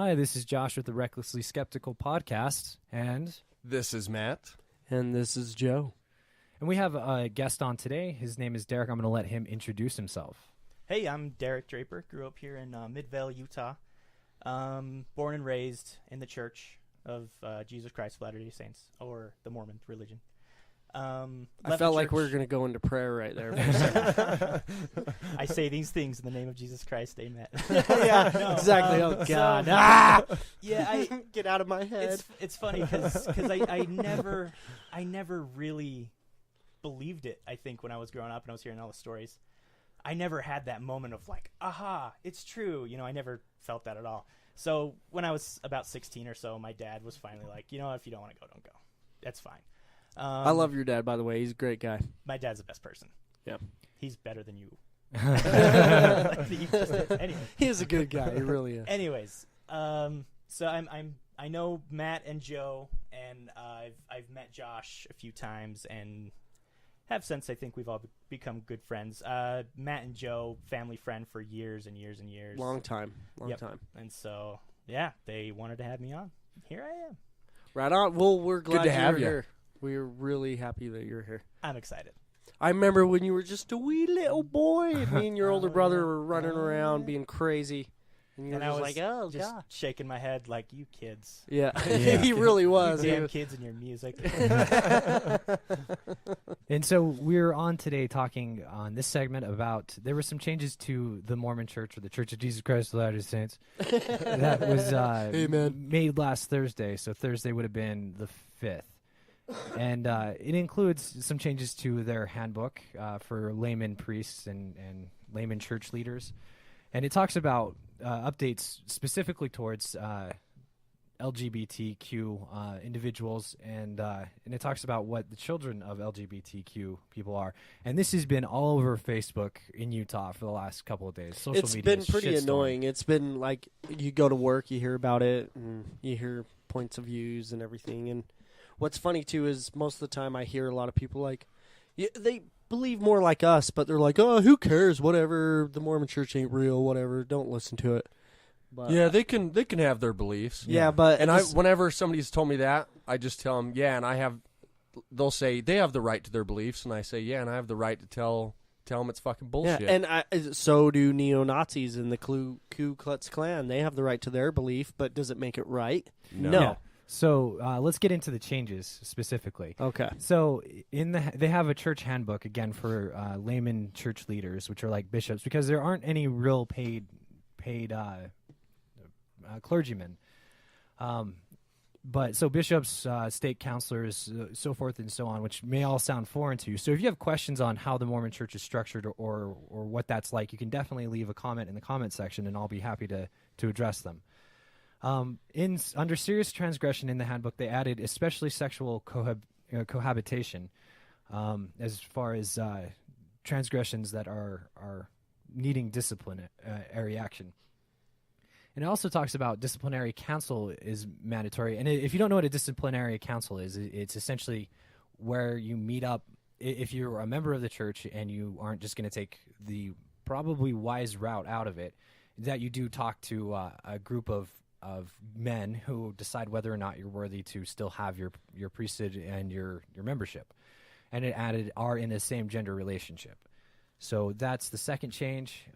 Hi, this is Josh with the Recklessly Skeptical podcast, and This is Matt. And this is Joe. we have a guest on today. His name is Derrick. I'm going to let him introduce himself. Hey, I'm Derrick Draper. Grew up here in Midvale, Utah. Born and raised in the Church of Jesus Christ of Latter-day Saints, or the Mormon religion. I felt like we were going to go into prayer right there. I say these things in the name of Jesus Christ. Amen. Yeah, No, exactly. Oh, God. Yeah, Get out of my head. it's funny because I never really believed it. I think when I was growing up and I was hearing all the stories, I never had that moment of like, aha, it's true. You know, I never felt that at all. So when I was about 16 or so, my dad was finally like, you know, if you don't want to go, don't go. That's fine. I love your dad, by the way. He's a great guy. My dad's the best person. Yeah. He's better than you. Anyway. He is a good guy. He really is. Anyways, so I know Matt and Joe, and I've met Josh a few times, and have since. I think we've all become good friends. Matt and Joe, family friend for years and years and years. Long time. Yep. And so, yeah, they wanted to have me on. Here I am. Right on. Well, we're glad to have you're you. here. We're really happy that you're here. I'm excited. I remember when you were just a wee little boy, and me and your older brother were running around being crazy. And you were And just I was like, oh, just God. shaking my head like, you kids. Yeah. Yeah. He really was. You damn kids and your music. And so we're on today talking on this segment about there were some changes to the Mormon Church, or the Church of Jesus Christ of Latter-day Saints, that was Amen. made last Thursday. So Thursday would have been the 5th. And it includes some changes to their handbook for layman priests and layman church leaders. And it talks about updates specifically towards LGBTQ individuals, and it talks about what the children of LGBTQ people are. And this has been all over Facebook in Utah for the last couple of days. Social It's media been pretty shitstorm. annoying. It's been like you go to work, you hear about it, and you hear points of views and everything. And what's funny, too, is most of the time I hear a lot of people like, they believe more like us, but they're like, oh, who cares, whatever, the Mormon church ain't real, whatever, don't listen to it. But, Yeah, they can have their beliefs. yeah, but And whenever somebody's told me that, I just tell them, yeah, and they'll say they have the right to their beliefs, and I say, yeah, and I have the right to tell them it's fucking bullshit. yeah, and so do neo-Nazis in the Ku Klux Klan. They have the right to their belief, but does it make it right? No. Yeah. So let's get into the changes specifically. Okay. So they have a church handbook, again, for layman church leaders, which are like bishops, because there aren't any real paid clergymen. But so bishops, state counselors, so forth and so on, which may all sound foreign to you. So if you have questions on how the Mormon church is structured or what that's like, you can definitely leave a comment in the comment section, and I'll be happy to address them. Under serious transgression in the handbook, they added especially sexual cohabitation as far as transgressions that are needing disciplinary action. And it also talks about disciplinary counsel is mandatory. And if you don't know what a disciplinary counsel is, it's essentially where you meet up if you're a member of the church and you aren't just going to take the probably wise route out of it, that you do talk to a group of men who decide whether or not you're worthy to still have your priesthood and your membership. And it added are in the same gender relationship. So that's the second change.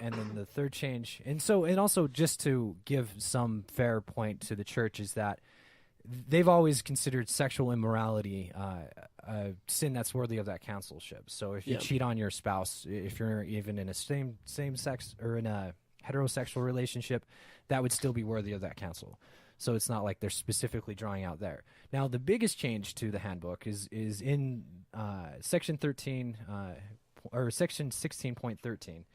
And then the third change. And also just to give some fair point to the church is that they've always considered sexual immorality a sin that's worthy of that counselship. So if you cheat on your spouse, if you're even in a same sex or in a heterosexual relationship, that would still be worthy of that counsel. So it's not like they're specifically drawing out there. Now, the biggest change to the handbook is in section 13 or section 16.13.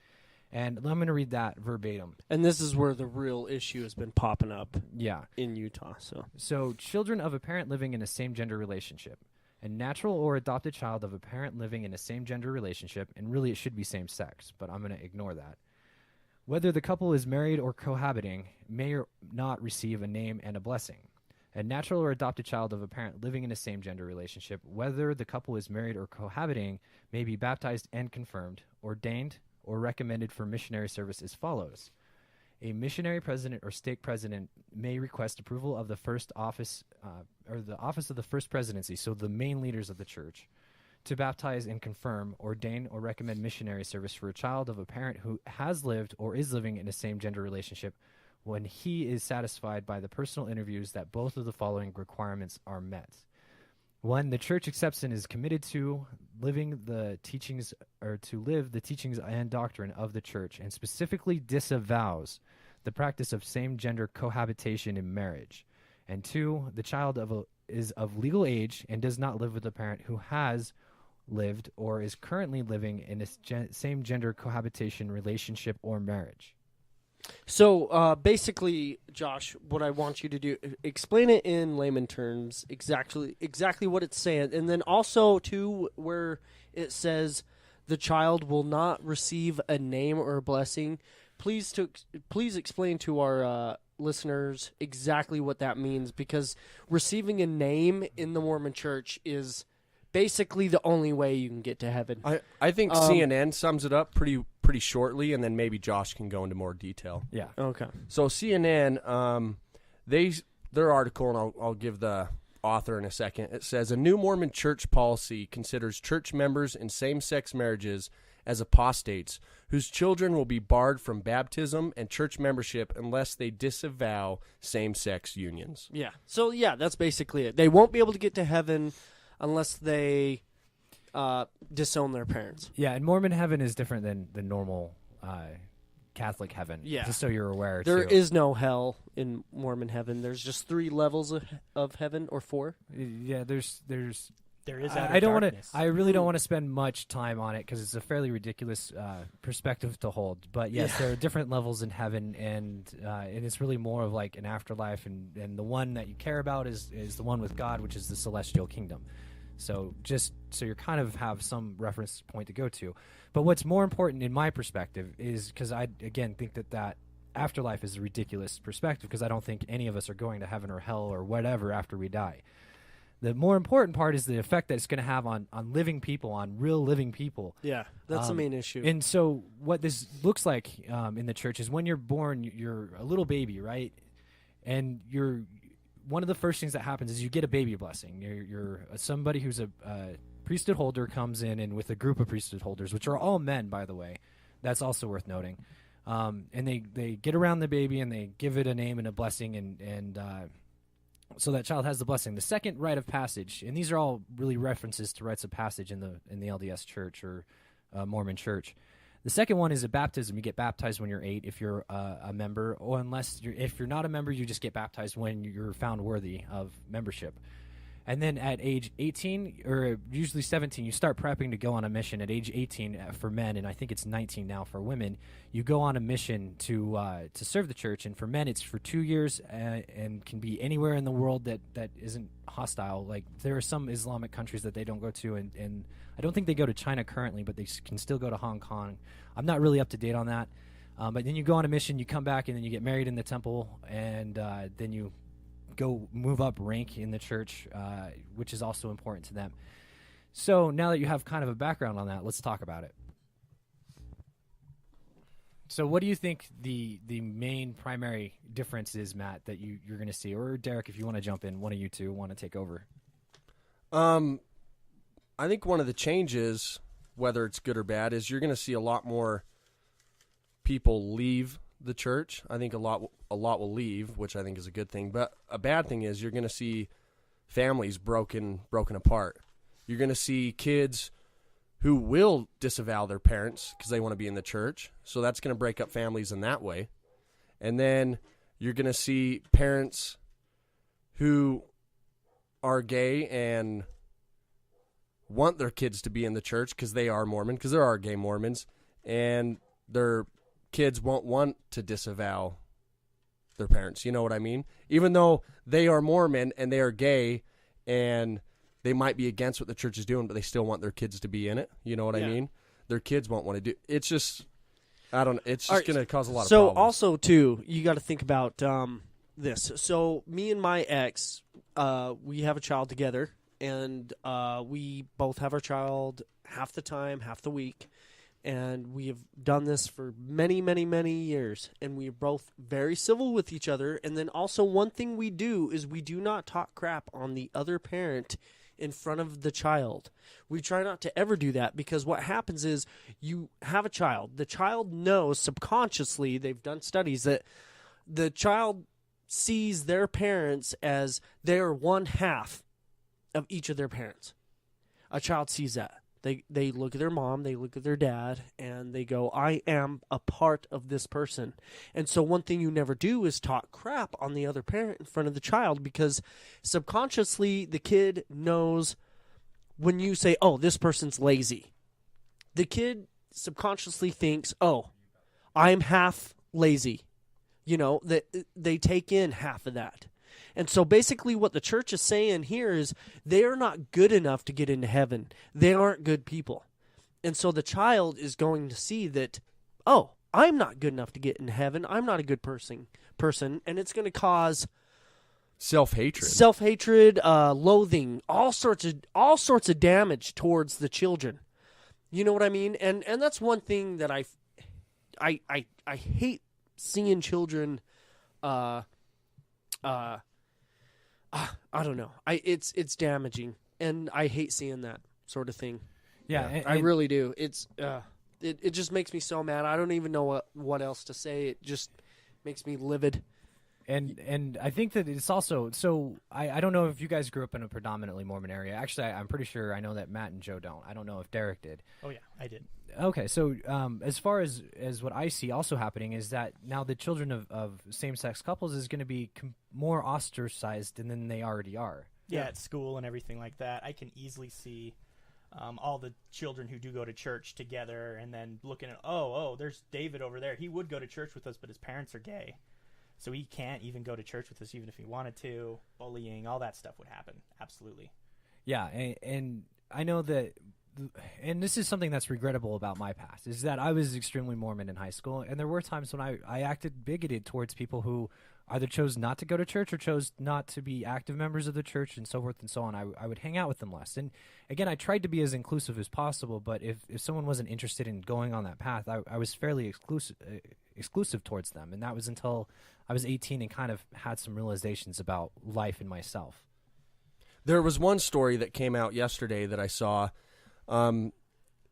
And I'm going to read that verbatim. And this is where the real issue has been popping up in Utah. So children of a parent living in a same-gender relationship. A natural or adopted child of a parent living in a same-gender relationship, and really it should be same-sex, but I'm going to ignore that. Whether the couple is married or cohabiting, may or not receive a name and a blessing. A natural or adopted child of a parent living in a same-gender relationship, whether the couple is married or cohabiting, may be baptized and confirmed, ordained, or recommended for missionary service as follows. A missionary president or stake president may request approval of the first office or the office of the first presidency, so the main leaders of the church, to baptize and confirm, ordain, or recommend missionary service for a child of a parent who has lived or is living in a same-gender relationship when he is satisfied by the personal interviews that both of the following requirements are met. 1, the church accepts and is committed to living the teachings or to live the teachings and doctrine of the church, and specifically disavows the practice of same-gender cohabitation in marriage. And 2, the child is of legal age and does not live with a parent who has lived or is currently living in a same-gender cohabitation relationship or marriage. So basically, Josh, what I want you to do, explain it in layman terms, exactly what it's saying, and then also to where it says the child will not receive a name or a blessing. Please explain to our listeners exactly what that means, because receiving a name in the Mormon Church is basically the only way you can get to heaven. I think CNN sums it up pretty shortly, and then maybe Josh can go into more detail. Yeah. Okay. So CNN, their article, and I'll give the author in a second. It says a new Mormon church policy considers church members in same-sex marriages as apostates, whose children will be barred from baptism and church membership unless they disavow same-sex unions. Yeah. So yeah, that's basically it. They won't be able to get to heaven unless they disown their parents. Yeah, and Mormon heaven is different than normal Catholic heaven. Yeah. Just so you're aware. There too. is no hell in Mormon heaven. There's just 3 levels of heaven, or 4. Yeah, there's. There is. I don't want to. I really don't want to spend much time on it because it's a fairly ridiculous perspective to hold. But yes, there are different levels in heaven, and it's really more of like an afterlife, and the one that you care about is the one with God, which is the celestial kingdom. So just so you kind of have some reference point to go to. But what's more important in my perspective is, because I again think that afterlife is a ridiculous perspective, because I don't think any of us are going to heaven or hell or whatever after we die. The more important part is the effect that it's going to have on living people, on real living people. Yeah, that's the main issue. And so what this looks like in the church is when you're born, you're a little baby, right? And one of the first things that happens is you get a baby blessing. You're somebody who's a priesthood holder comes in, and with a group of priesthood holders, which are all men, by the way. That's also worth noting. And they get around the baby and they give it a name and a blessing, and so that child has the blessing. The second rite of passage, and these are all really references to rites of passage in the LDS Church or Mormon Church. The second one is a baptism. You get baptized when you're 8 if you're a member, or if you're not a member, you just get baptized when you're found worthy of membership. And then at age 18, or usually 17, you start prepping to go on a mission. At age 18 for men, and I think it's 19 now for women, you go on a mission to serve the church. And for men, it's for 2 years and can be anywhere in the world that isn't hostile. Like, there are some Islamic countries that they don't go to, and I don't think they go to China currently, but they can still go to Hong Kong. I'm not really up to date on that. But then you go on a mission, you come back, and then you get married in the temple, and then you go move up rank in the church, which is also important to them. So now that you have kind of a background on that, let's talk about it. So what do you think the main primary difference is, Matt, that you're going to see? Or Derrick, if you want to jump in, one of you two want to take over. I think one of the changes, whether it's good or bad, is you're going to see a lot more people leave the church. I think a lot will leave, which I think is a good thing. But a bad thing is you're going to see families broken apart. You're going to see kids who will disavow their parents because they want to be in the church. So that's going to break up families in that way. And then you're going to see parents who are gay and want their kids to be in the church because they are Mormon, because there are gay Mormons, and their kids won't want to disavow their parents. You know what I mean? Even though they are Mormon and they are gay and they might be against what the church is doing, but they still want their kids to be in it. You know what I mean? Their kids won't want to do. It's just, I don't know. It's just going to cause a lot of problems. So also too, you got to think about this. So me and my ex, we have a child together, and we both have our child half the time, half the week. And we have done this for many, many, many years. And we are both very civil with each other. And then also one thing we do is we do not talk crap on the other parent in front of the child. We try not to ever do that, because what happens is you have a child. The child knows subconsciously, they've done studies, that the child sees their parents as they are one half of each of their parents. A child sees that. They look at their mom, they look at their dad, and they go, I am a part of this person. And so one thing you never do is talk crap on the other parent in front of the child, because subconsciously the kid knows when you say, oh, this person's lazy. The kid subconsciously thinks, oh, I'm half lazy. You know, that they take in half of that. And so basically what the church is saying here is they are not good enough to get into heaven. They aren't good people. And so the child is going to see that, oh, I'm not good enough to get into heaven. I'm not a good person, and it's going to cause self-hatred, loathing, all sorts of damage towards the children. You know what I mean? And that's one thing that I hate seeing children I don't know. It's damaging, and I hate seeing that sort of thing. Yeah, I really do. It's it just makes me so mad. I don't even know what else to say. It just makes me livid. And I think that it's also, so I don't know if you guys grew up in a predominantly Mormon area. Actually, I'm pretty sure I know that Matt and Joe don't. I don't know if Derrick did. Oh yeah, I did. Okay, so as far as what I see also happening is that now the children of same-sex couples is going to be more ostracized than they already are. Yeah, at school and everything like that. I can easily see all the children who do go to church together, and then looking at, oh, there's David over there. He would go to church with us, but his parents are gay. So he can't even go to church with us even if he wanted to. Bullying, all that stuff would happen. Absolutely. Yeah, and I know that, and this is something that's regrettable about my past, is that I was extremely Mormon in high school, and there were times when I acted bigoted towards people who either chose not to go to church or chose not to be active members of the church and so forth and so on. I would hang out with them less. And again, I tried to be as inclusive as possible, but if someone wasn't interested in going on that path, I was fairly exclusive towards them. And that was until I was 18 and kind of had some realizations about life and myself. There was one story that came out yesterday that I saw.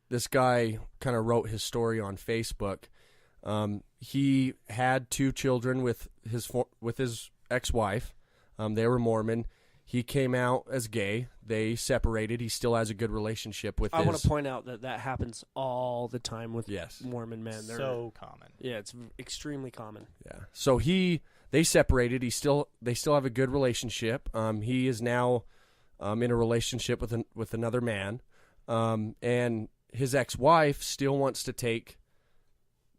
This guy kind of wrote his story on Facebook. He had 2 children with his ex-wife. They were Mormon. He came out as gay. They separated. He still has a good relationship with I want to point out that happens all the time with Mormon men. They're so common. Yeah, it's extremely common. Yeah. So they separated. They still have a good relationship. He is now in a relationship with another man. And his ex-wife still wants to take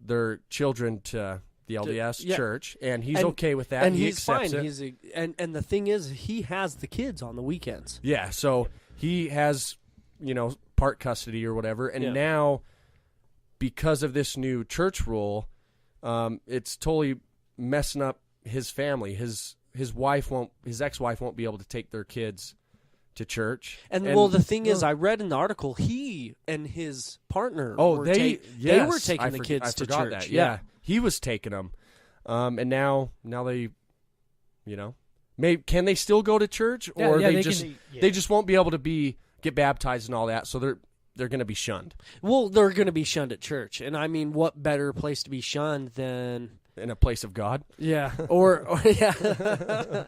their children to the LDS church, and he's okay with that. And he he's accepts fine. it. And the thing is, he has the kids on the weekends. Yeah, so he has, part custody or whatever, and now because of this new church rule, it's totally messing up his family. His ex-wife won't be able to take their kids to church. And well, the thing is, I read in the article, he and his partner they were taking the kids to church. That. Yeah, he was taking them. And now they, can they still go to church, or they just won't be able to get baptized and all that, so they're going to be shunned. Well, they're going to be shunned at church. And I mean, what better place to be shunned than in a place of God? Yeah. Or yeah.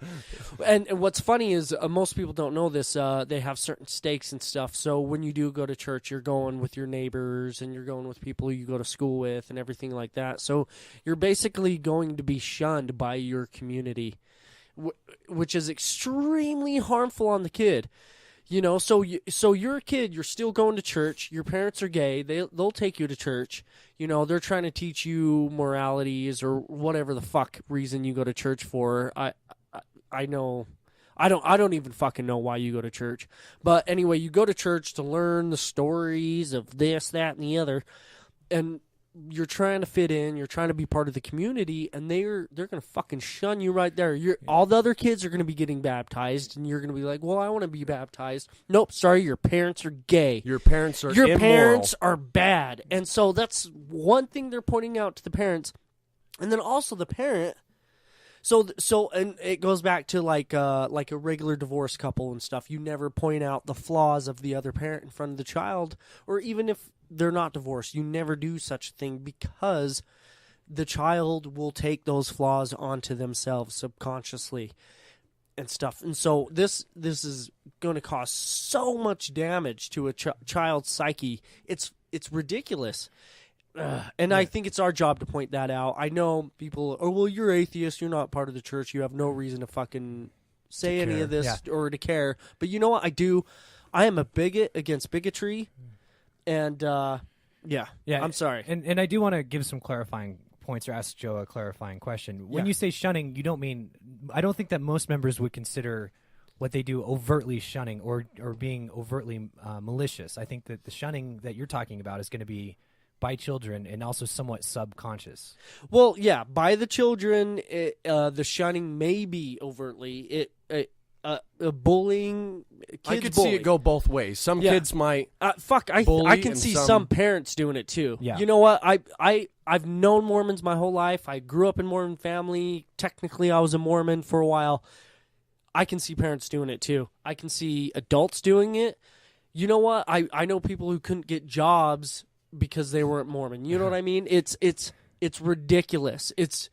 And what's funny is most people don't know this. They have certain stakes and stuff. So when you do go to church, you're going with your neighbors and you're going with people you go to school with and everything like that. So you're basically going to be shunned by your community, which is extremely harmful on the kid. So you're a kid, you're still going to church, your parents are gay, they'll take you to church, they're trying to teach you moralities or whatever the fuck reason you go to church for. I know, I don't even fucking know why you go to church. But anyway, you go to church to learn the stories of this, that, and the other. And you're trying to fit in, you're trying to be part of the community, and they're gonna fucking shun you right there. All the other kids are gonna be getting baptized, and you're gonna be like, well, I want to be baptized. Nope, sorry, your parents are gay. Your parents are immoral. Parents are bad, and so that's one thing they're pointing out to the parents, and then also the parent. So, and it goes back to like a regular divorce couple and stuff. You never point out the flaws of the other parent in front of the child, or even if they're not divorced, you never do such a thing because the child will take those flaws onto themselves subconsciously and stuff. And so this is going to cause so much damage to a child's psyche. It's ridiculous. And I think it's our job to point that out. I know people, oh, well, you're atheist, you're not part of the church, you have no reason to fucking say any of this or to care. But you know what I do? I am a bigot against bigotry. And, I'm sorry. And I do want to give some clarifying points or ask Joe a clarifying question. When you say shunning, you don't mean, I don't think that most members would consider what they do overtly shunning or being overtly malicious. I think that the shunning that you're talking about is going to be by children and also somewhat subconscious. Well, yeah, by the children, the shunning may be overtly bullying. I could see it go both ways. Some kids might. I can see some parents doing it too. Yeah. You know what? I've known Mormons my whole life. I grew up in Mormon family. Technically, I was a Mormon for a while. I can see parents doing it too. I can see adults doing it. You know what? I know people who couldn't get jobs because they weren't Mormon. You know what I mean? It's ridiculous. It's,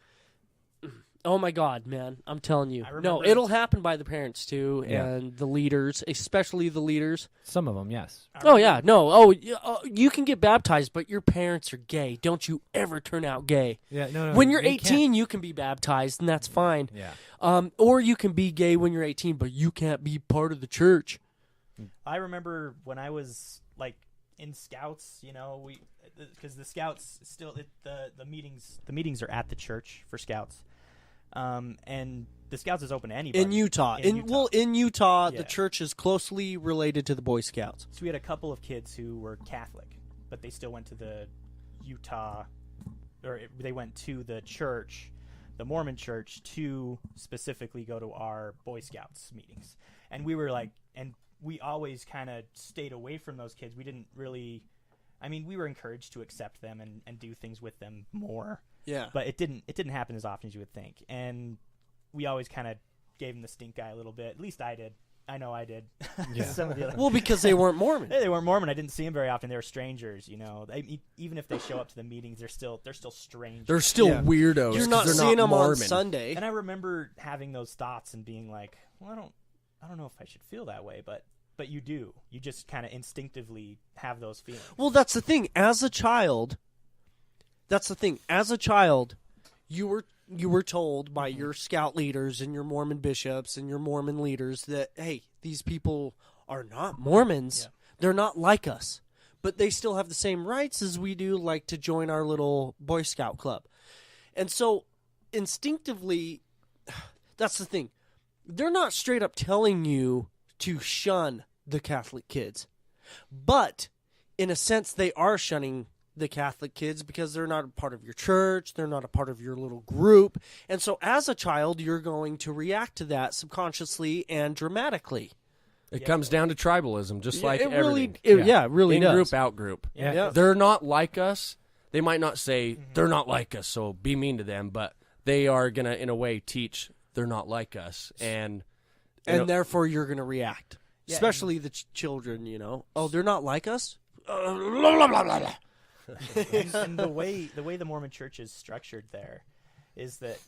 oh my God, man. I'm telling you. No, it'll happen by the parents too, and the leaders, especially the leaders. Some of them, yes. Oh yeah, no. Oh, you can get baptized, but your parents are gay. Don't you ever turn out gay. Yeah, no. When you're 18, you can be baptized, and that's fine. Yeah. Or you can be gay when you're 18, but you can't be part of the church. I remember when I was like in Scouts, you know, because the Scouts still the meetings are at the church for Scouts, and the Scouts is open to anybody in Utah. In Utah, the church is closely related to the Boy Scouts. So we had a couple of kids who were Catholic, but they still went to the Utah, or they went to the church, the Mormon church, to specifically go to our Boy Scouts meetings, and we were like, and we always kind of stayed away from those kids. We didn't really, I mean, we were encouraged to accept them and do things with them more. Yeah. But it didn't happen as often as you would think. And we always kind of gave them the stink eye a little bit. At least I did. I know I did. Yeah. Some of the other, well, because they weren't Mormon. They weren't Mormon. I didn't see them very often. They were strangers, you know. Even if they show up to the meetings, they're still strangers. They're still weirdos. You're not seeing them on Sunday. And I remember having those thoughts and being like, well, I don't know if I should feel that way, but you do. You just kind of instinctively have those feelings. Well, that's the thing. As a child, you were told by your Scout leaders and your Mormon bishops and your Mormon leaders that, hey, these people are not Mormons. Yeah. They're not like us. But they still have the same rights as we do, like to join our little Boy Scout club. And so, instinctively, that's the thing. They're not straight up telling you to shun the Catholic kids. But, in a sense, they are shunning the Catholic kids because they're not a part of your church, they're not a part of your little group. And so, as a child, you're going to react to that subconsciously and dramatically. It comes down to tribalism, just like everything. It really in does. group, out group. Yeah. They're not like us. They might not say they're not like us, so be mean to them, but they are going to, in a way, teach they're not like us. And therefore you're going to react. Yeah, especially the children, you know. Oh, they're not like us? Blah, blah, blah, blah. And the way the Mormon church is structured there is that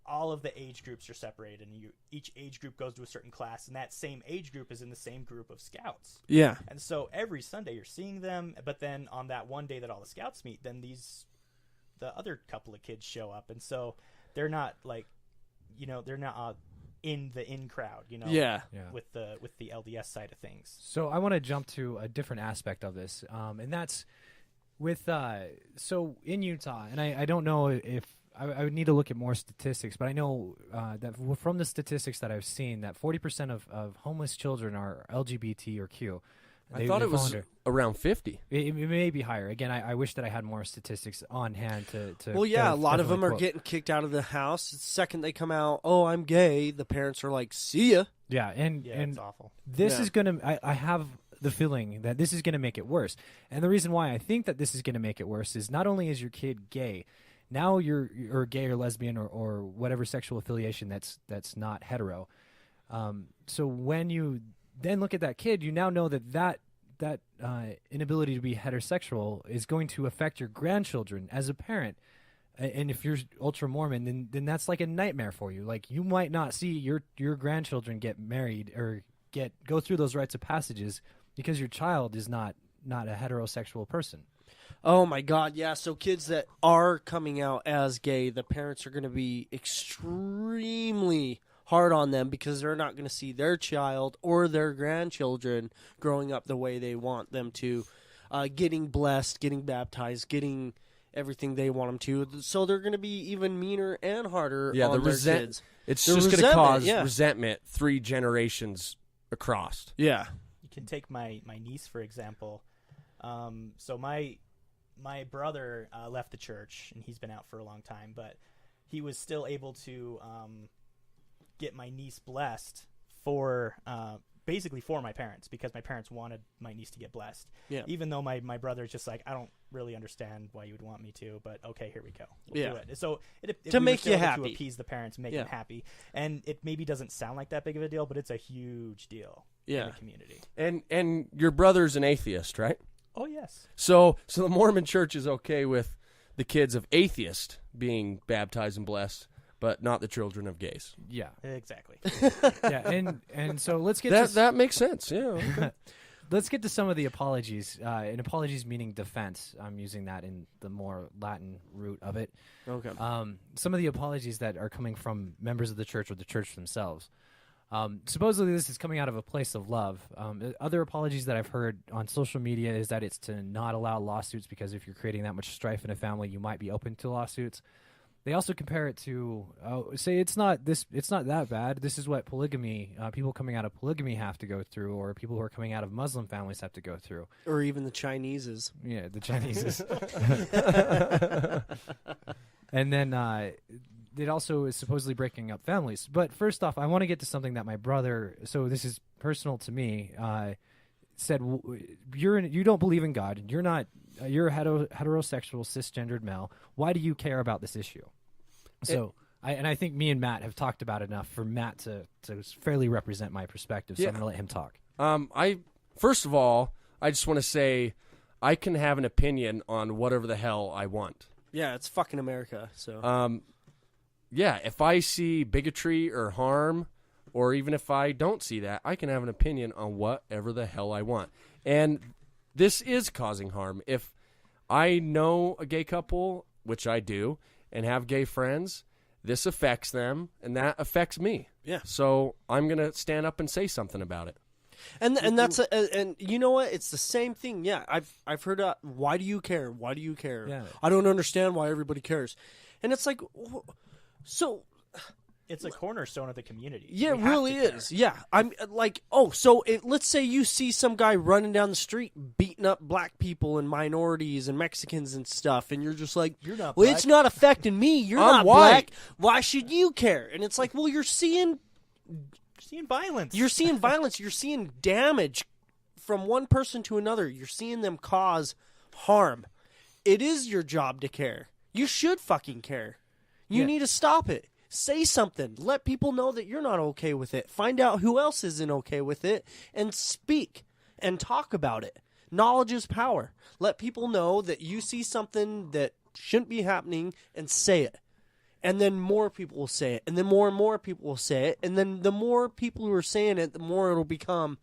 all of the age groups are separated, and each age group goes to a certain class, and that same age group is in the same group of Scouts. Yeah. And so every Sunday you're seeing them, but then on that one day that all the Scouts meet, then the other couple of kids show up, and so they're not like, you know, they're not in the crowd, you know. Yeah. With the LDS side of things. So I want to jump to a different aspect of this, and that's with so in Utah, and I don't know if I would need to look at more statistics, but I know that from the statistics that I've seen, that 40% of homeless children are LGBT or Q. I thought it was around 50. It may be higher. Again, I wish that I had more statistics on hand to well, yeah, a lot of them are quote. getting kicked out of the house. The second they come out, oh, I'm gay, the parents are like, see ya. Yeah, and it's awful. This is going to, I have the feeling that this is going to make it worse. And the reason why I think that this is going to make it worse is not only is your kid gay, now you're gay or lesbian or whatever sexual affiliation that's not hetero. So when you then look at that kid, you now know that inability to be heterosexual is going to affect your grandchildren as a parent. And if you're ultra Mormon, then that's like a nightmare for you. Like you might not see your grandchildren get married or go through those rites of passages because your child is not a heterosexual person. Oh my God, yeah. So kids that are coming out as gay, the parents are going to be extremely hard on them because they're not going to see their child or their grandchildren growing up the way they want them to, getting blessed, getting baptized, getting everything they want them to. So they're going to be even meaner and harder on their kids. It's just going to cause resentment 3 generations across. Yeah. You can take my niece, for example. So my brother left the church, and he's been out for a long time, but he was still able to get my niece blessed for basically for my parents, because my parents wanted my niece to get blessed. Yeah. Even though my brother's just like, I don't really understand why you would want me to, but okay, here we go. We'll do it. So to make you happy, to appease the parents, make them happy, and it maybe doesn't sound like that big of a deal, but it's a huge deal in the community. And your brother's an atheist, right? Oh yes. So the Mormon Church is okay with the kids of atheists being baptized and blessed, but not the children of gays. Yeah, exactly. Yeah, and so let's get that makes sense. Yeah. Okay. Let's get to some of the apologies. And apologies meaning defense. I'm using that in the more Latin root of it. Okay. Some of the apologies that are coming from members of the church or the church themselves. Supposedly this is coming out of a place of love. Other apologies that I've heard on social media is that it's to not allow lawsuits because if you're creating that much strife in a family, you might be open to lawsuits. They also compare it to say it's not that bad. This is what polygamy, people coming out of polygamy have to go through, or people who are coming out of Muslim families have to go through, or even the Chineses. Yeah, the Chineses. And then it also is supposedly breaking up families. But first off, I want to get to something that my brother. So this is personal to me. Said you don't believe in God. You're a heterosexual cisgendered male. Why do you care about this issue? So I think me and Matt have talked about it enough for Matt to fairly represent my perspective. So I'm going to let him talk. First of all, I just want to say I can have an opinion on whatever the hell I want. Yeah, it's fucking America. So yeah, if I see bigotry or harm, or even if I don't see that, I can have an opinion on whatever the hell I want. And this is causing harm. If I know a gay couple, which I do, and have gay friends, this affects them, and that affects me. Yeah. So I'm going to stand up and say something about it. And that's and you know what? It's the same thing. Yeah, I've heard. Why do you care? Why do you care? Yeah. I don't understand why everybody cares. And it's like, so. It's a cornerstone of the community. Yeah, it really is. Yeah. I'm like, let's say you see some guy running down the street beating up black people and minorities and Mexicans and stuff, and you're just like, you're not well, black. it's not affecting me. You're I'm not white. black. Why should you care? And it's like, well, you're seeing violence. You're seeing violence. You're seeing damage from one person to another. You're seeing them cause harm. It is your job to care. You should fucking care. You need to stop it. Say something. Let people know that you're not okay with it. Find out who else isn't okay with it and speak and talk about it. Knowledge is power. Let people know that you see something that shouldn't be happening and say it. And then more people will say it. And then more and more people will say it. And then the more people who are saying it, the more it'll become...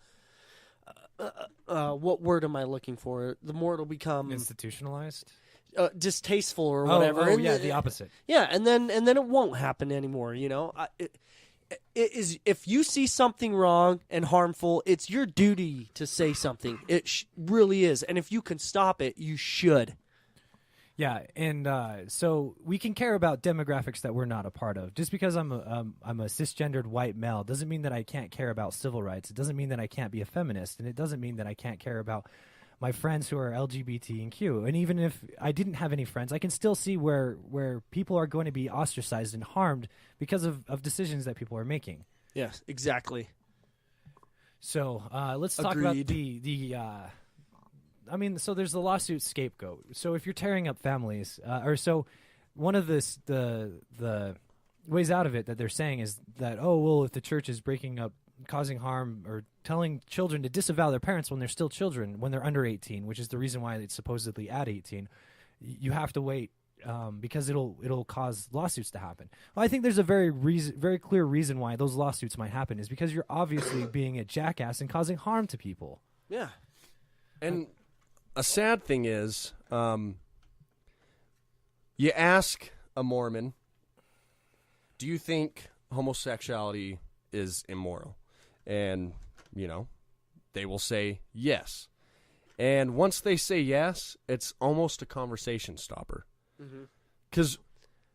what word am I looking for? The more it'll become... Institutionalized? Distasteful or whatever. Oh, yeah, the opposite. Yeah, and then it won't happen anymore. You know, it is if you see something wrong and harmful, it's your duty to say something. It really is, and if you can stop it, you should. Yeah, and so we can care about demographics that we're not a part of. Just because I'm a cisgendered white male doesn't mean that I can't care about civil rights. It doesn't mean that I can't be a feminist, and it doesn't mean that I can't care about my friends who are LGBTQ. And even if I didn't have any friends, I can still see where people are going to be ostracized and harmed because of decisions that people are making. Yes, exactly. So let's talk about the so there's the lawsuit scapegoat. So if you're tearing up families, one of the ways out of it that they're saying is that, if the church is breaking up, causing harm, or telling children to disavow their parents when they're still children, when they're under 18, which is the reason why it's supposedly at 18, you have to wait because it'll cause lawsuits to happen. Well, I think there's a very clear reason why those lawsuits might happen is because you're obviously being a jackass and causing harm to people. Yeah. And a sad thing is, you ask a Mormon, do you think homosexuality is immoral? And, they will say yes. And once they say yes, it's almost a conversation stopper. Because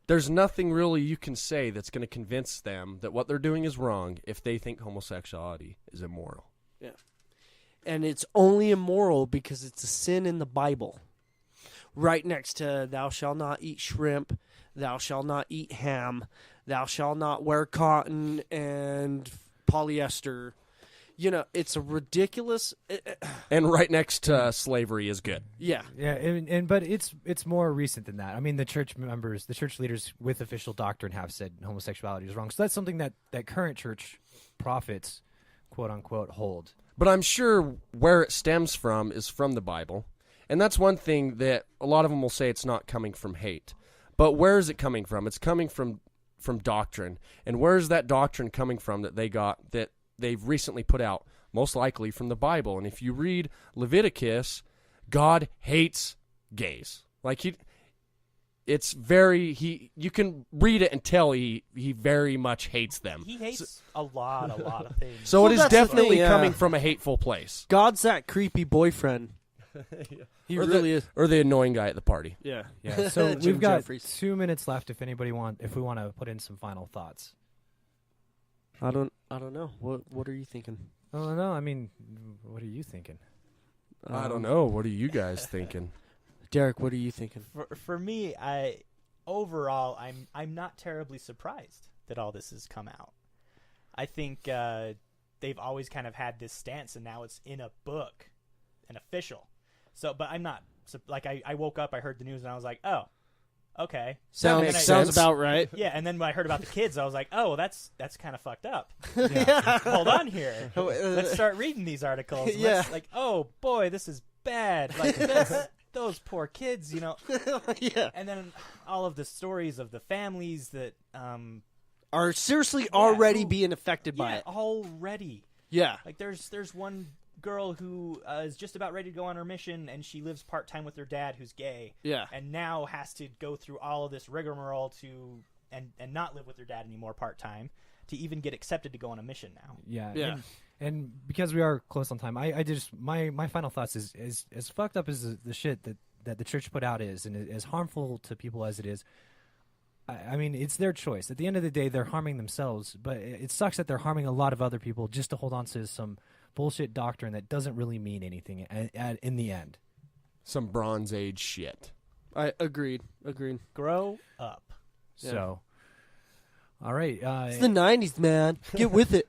there's nothing really you can say that's going to convince them that what they're doing is wrong if they think homosexuality is immoral. Yeah. And it's only immoral because it's a sin in the Bible. Right next to thou shalt not eat shrimp, thou shalt not eat ham, thou shalt not wear cotton and polyester. It's a ridiculous... And right next to slavery is good. Yeah. Yeah, but it's more recent than that. I mean, the church leaders with official doctrine have said homosexuality is wrong. So that's something that current church prophets, quote unquote, hold. But I'm sure where it stems from is from the Bible. And that's one thing that a lot of them will say it's not coming from hate. But where is it coming from? It's coming from doctrine. And where is that doctrine coming from that that they've recently put out? Most likely from the Bible. And if you read Leviticus, God hates gays. You can read it and tell he very much hates them. He hates a lot of things. So it is definitely yeah. coming from a hateful place. God's that creepy boyfriend. He really is. Or the annoying guy at the party. Yeah. Yeah. So Jim we've got Jeffries. 2 minutes left if we want to put in some final thoughts. I don't know. What are you thinking? I don't know. I mean, what are you thinking? I don't know. What are you guys thinking? Derrick, what are you thinking? For me, overall, I'm not terribly surprised that all this has come out. I think they've always kind of had this stance, and now it's in a book, an official. So, but I'm not I woke up, I heard the news, and I was like, oh, okay, Sounds about right. Yeah, and then when I heard about the kids, I was like, oh, well, that's kind of fucked up. Yeah. Hold on here. Let's start reading these articles. Yeah. Oh boy, this is bad. Those poor kids, Yeah. And then all of the stories of the families that are seriously already being affected by it. Already. Yeah. There's one girl who is just about ready to go on her mission, and she lives part-time with her dad who's gay. Yeah. And now has to go through all of this rigmarole and not live with her dad anymore part-time to even get accepted to go on a mission now. Yeah. Yeah. And because we are close on time, I just my final thoughts is as fucked up as the shit that the church put out is, and as harmful to people as it is. I mean, it's their choice. At the end of the day, they're harming themselves, but it sucks that they're harming a lot of other people just to hold on to some bullshit doctrine that doesn't really mean anything in the end. Some Bronze Age shit. I agreed. Grow up. Yeah. So, all right. It's the 90s, man. Get with it.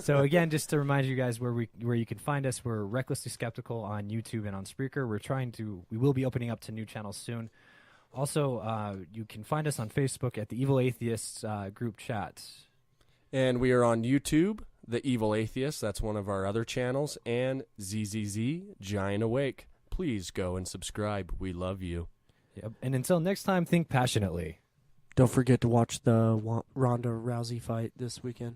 So again, just to remind you guys where you can find us, we're Recklessly Skeptical on YouTube and on Spreaker. We will be opening up to new channels soon. Also, you can find us on Facebook at the Evil Atheists group chat. And we are on YouTube, the Evil Atheists. That's one of our other channels. And zzzgiantawake. Please go and subscribe. We love you. Yep. And until next time, think passionately. Don't forget to watch the Ronda Rousey fight this weekend.